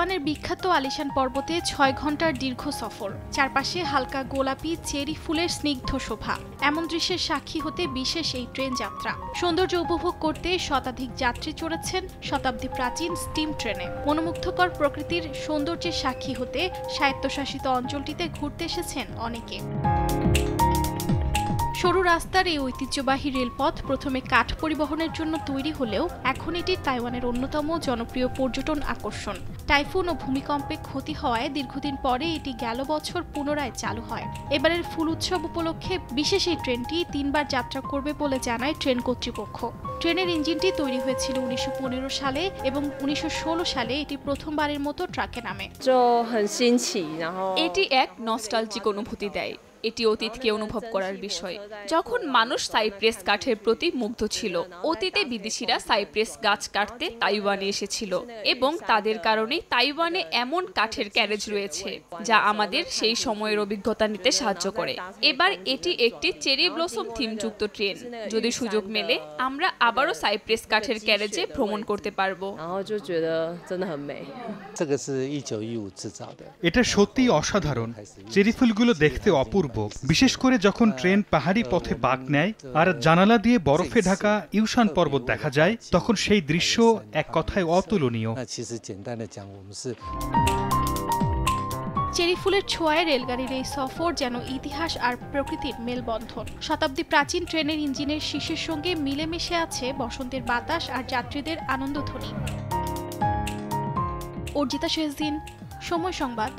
তাইওয়ানের বিখ্যাত আলিশান পর্বতে ৬ ঘন্টার দীর্ঘ সফর, চারপাশে হালকা গোলাপি চেরি ফুলের স্নিগ্ধ শোভা। এমন দৃশ্যের সাক্ষী হতে বিশেষ এই ট্রেন যাত্রা। সৌন্দর্য উপভোগ করতে শতাধিক যাত্রী চড়েছেন শতাব্দী প্রাচীন স্টিম ট্রেনে। মনোমুগ্ধকর প্রকৃতির সৌন্দর্যের সাক্ষী হতে স্বায়ত্তশাসিত অঞ্চলটিতে ঘুরতে এসেছেন অনেকে। সরু রাস্তার এই ঐতিহ্যবাহী রেলপথ প্রথমে কাঠ পরিবহনের জন্য তৈরি হলেও এখন এটি তাইওয়ানের অন্যতম জনপ্রিয় পর্যটন আকর্ষণ। টাইফুন ও ভূমিকম্পে ক্ষতি হওয়ায় দীর্ঘদিন পরে এটি গেল বছর পুনরায় চালু হয়। এবারের ফুল উৎসব উপলক্ষে বিশেষ এই ট্রেনটি ৩ বার যাত্রা করবে বলে জানায় ট্রেন কর্তৃপক্ষ। ট্রেনের ইঞ্জিনটি তৈরি হয়েছিল ১৯১৫ সালে এবং ১৯১৬ সালে এটি প্রথমবারের মতো ট্রাকে নামে। এটি এক নস্টালজিক অনুভূতি দেয়। এটি অতীতকে অনুভব করার বিষয়। যখন মানুষ সাইপ্রেস কাঠের প্রতি মুগ্ধ ছিল, অতীতে বিদেশিরা সাইপ্রেস গাছ কাটতে তাইওয়ানে এসেছিল এবং তাদের কারণে তাইওয়ানে এমন কাঠের ক্যারেজ রয়েছে যা আমাদের সেই সময়ের অভিজ্ঞতা নিতে সাহায্য করে। এবার এটি একটি চেরি ব্লসম থিমযুক্ত ট্রেন। যদি সুযোগ মেলে আমরা আবারও সাইপ্রেস কাঠের ক্যারেজে ভ্রমণ করতে পারবো। এটা সত্যি অসাধারণ। চেরি ফুলগুলো দেখতে অপূর্ব, বিশেষ করে যখন ট্রেন পাহাড়ি পথে বাঁক নেয় আর জানালা দিয়ে বরফে ঢাকা ইউশান পর্বত দেখা যায়, তখন সেই দৃশ্য এক কথায় অতুলনীয়। চেরি ফুলের ছোঁয়ায় রেলগাড়ির এই সফর যেন ইতিহাস আর প্রকৃতির মেলবন্ধন। শতাব্দী প্রাচীন ট্রেনের ইঞ্জিনের শীষের সঙ্গে মিলেমিশে আছে বসন্তের বাতাস আর যাত্রীদের আনন্দধ্বনি। অর্জিতা শেষদিন, সময় সংবাদ।